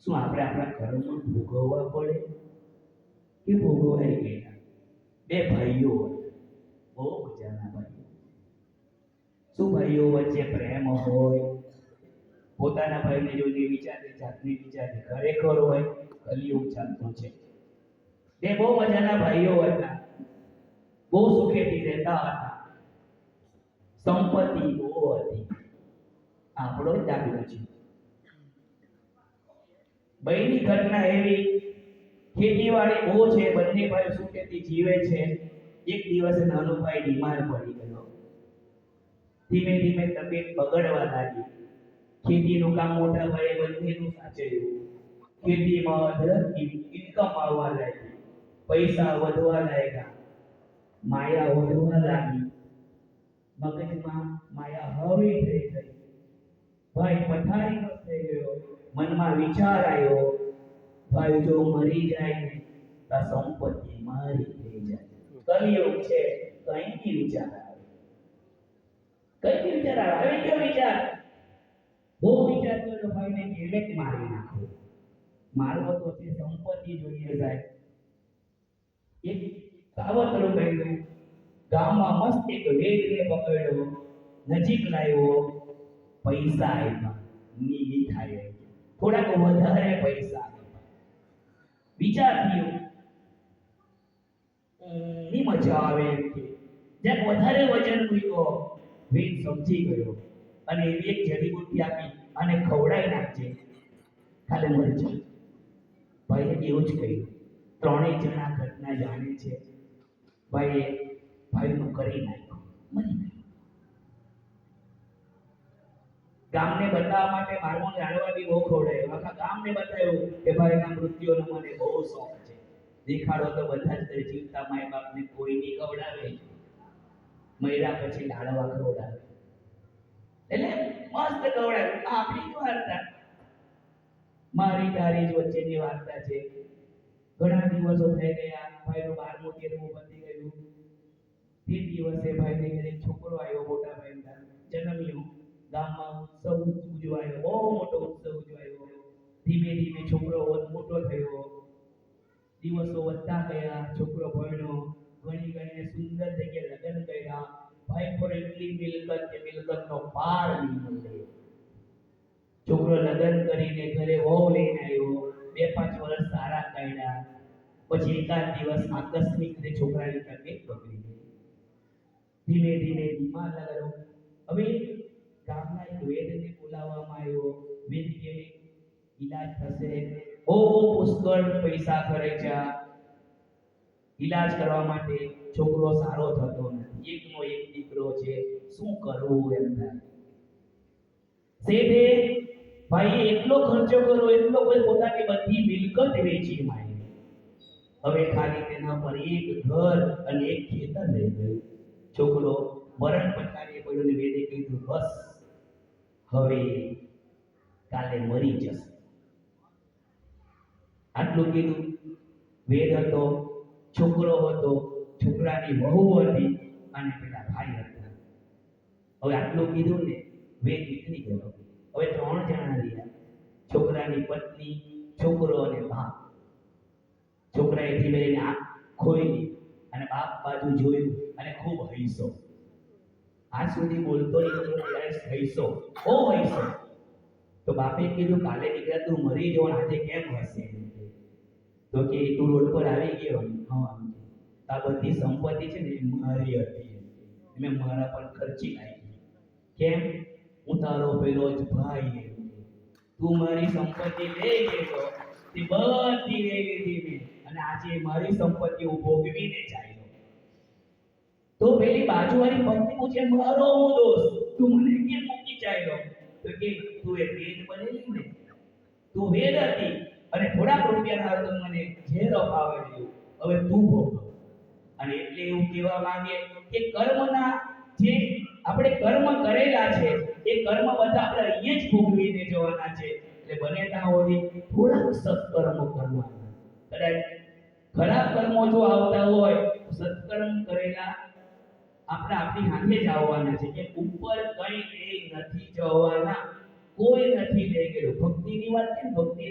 શું આપણે આપણા કર્મ ભોગવવા પડે કે ભોગવાઈ ગયા? બે ભાઈઓ બહુ મજાના ભાઈઓ. શું ભાઈઓ વચ્ચે પ્રેમ હોય? પોતાના ભાઈને જોઈને વિચારે, જાતની વિચારે, ખરેખર હોય કલિયુગ ચાલતો છે. બે બહુ મજાના ભાઈઓ હતા, બહુ સુખેથી રહેતા હતા, સંપત્તિ બહુ હતી. આપણો જ દાખલો છે. બહેની ઘટના એવી, ખેતીવાડી બહુ છે, બંને ભાઈ સુખેથી જીવે છે. એક દિવસે નાનો ભાઈ બીમાર પડી ગયો. ધીમે ધીમે તબિયત બગડવા લાગી. ખેતીનું કામ મોટા ભાઈએ બંનેનું સાચવ્યું. ખેતીમાં અઢળક ઇન્કમ આવવા લાગી, પૈસા વધવા લાગ્યા, માયા વધવા લાગી. મગજમાં માયા હવી થઈ ગઈ. ભાઈ પથારીમાં થઈ ગયો. મનમાં વિચાર આવ્યો, ભાઈ જો મરી જાય ને તો સંપત્તિ મારી થઈ જાય. કલિયુગ છે, કઈથી વિચાર આવે? કઈથી વિચાર આવે? હવે કયો વિચાર? બહુ વિચાર કર્યો, ભાઈને કેલે જ મારી નાખો. મારવો તો છે, સંપત્તિ જોઈએ સાહેબ. એક કાવતરું કર્યું. ગામમાં મસ્ત એક વેદને પકડ્યો, નજીક લાવ્યો, પૈસા આપ્યા, ની મીઠાઈ આપી, થોડાક વધારે પૈસા આપ્યા. વિચાર થયો, ની મજા આવે એમ કે જ્યાં વધારે વજન મૂક્યો. વેદ સમજી ગયો અને એવી એક જડીબુટ્ટી આપી અને ખવડાવી નાખજે, ખાલી મરી જાય. ભાઈએ એવું જ કહ્યું. ત્રણેય જણા ઘટના જાણે છે. ભાઈએ ભાઈનું કરી નાખ્યું, મરી ગયું. ગામને બતાવવા માટે મારમોને જાણવા બી બહુ ખવડાવ્યો. આખા ગામને બતાવ્યું કે ભાઈના મૃત્યુનો મને બહુ શોખ છે. દેખાડો તો બધા જ જીવતા માય બાપને કોઈ નહીં ખવડાવે, મર્યા પછી લાડવા ખવડાવે. એટલે મસ્ત ખવડાવે. આપણી જ વાર્તા, મારી તારી જ વચ્ચેની વાર્તા છે. ઘણા દિવસો થઈ ગયા. ભાઈનું 12મું 13મું પતી ગયું. તે દિવસે ભાઈને ઘરે છોકરો આવ્યો, મોટા ભાઈના જન્મ્યો. ગામમાં ઉત્સવ ઉજવાયો, બહુ મોટો ઉત્સવ ઉજવાયો. ધીમે ધીમે છોકરો મોટો થયો. દિવસો વધતા ગયા. છોકરો ભણ્યો, ઘણી ઘણીને સુંદર જગ્યાએ લગ્ન કર્યા. ભાઈ પર એટલી મિલકત કે મિલકતનો પાર નહીં મળે. છોકરો લગ્ન કરીને ઘરે વહુ લઈને આવ્યો. 2-5 વર્ષ સારા કાઢ્યા. પછી એકાદ દિવસ આકસ્મિક રીતે છોકરાની તબિયત બગડી ગઈ. ધીમે ધીમે બીમાર લાગ્યો. હવે ગામના એક વેદને બોલાવવામાં આવ્યો. વેદ કે ઈલાજ થશે. બહુ પુષ્કળ પૈસા ખર્ચ્યા ઈલાજ કરવા માટે. છોકરો સારો થતો નથી. એકનો એક દીકરો છે, શું કરવું એમ થાય. શેઠે ભાઈએ એટલો ખર્ચો કર્યો, એટલો કોઈ પોતાની બધી મિલકત વેચી માંડી. હવે ખાલી તેના પર એક ઘર અને એક ખેતર રહી ગયું. છોકરો મરણ પથારીએ પડ્યો ને વેદે કીધું, બસ હવે કાલે મરી જશે. આટલું કીધું. વેદ હતો, છોકરો હતો, છોકરાની વહુ હતી અને પેલા ભાઈ હતા. હવે આટલું કીધું ને, વેદ નીકળી ગયો. હવે 3 જણા રહ્યા, છોકરાની પત્ની, છોકરો અને બાપ. છોકરાએ ધીમે ધીમે આંખ ખોલી અને બાપ બાજુ જોયું અને ખૂબ હૈસો. આજ સુધી બોલતો હૈસો, બહુ હૈસો. તો બાપે કીધું, કાલે દીકરા તું મરી જવો, આજે કેમ હશે? તો કે તું રોડ પર આવી ગયો. હા, આ બધી સંપત્તિ છે ને મારી હતી, મેં મારા પર ખર્ચી નાખી. કેમ? હું તારો પેલો જ ભાઈ. તું મારી સંપત્તિ લઈ ગયો, તે બધી લઈ લીધી મેં, અને આજે મારી સંપત્તિ હું ભોગવીને ચાલ્યો. તો પેલી બાજુવાળી પત્ની પૂછે, મારો હું દોષ? તું મને કેમ મૂકી ચાલ્યો? તો કે તું એ વેદ બનેલી ને, તું વેદ હતી અને થોડાક રૂપિયાના હારું મને ઝેર અપાવેલું. હવે તું ભોગ. અને એટલે એવું કહેવા માંગે કે કર્મના જે આપણે કર્મ કરેલા છે એ કર્મ બધા આપણે અહીંયા જ ભોગવીને જવાના છે. એટલે બને ત્યાં સુધી થોડાક સત્કર્મો કરવાના. કદાચ ખરાબ કર્મો જો આવતા હોય તો સત્કર્મ કરેલા આપણી હાથે જ આવવાના છે. કે ઉપર કઈ લઈ નથી જવાના, કોઈ નથી લઈ ગયેલું. ભક્તિની વાત છે, ભક્તિ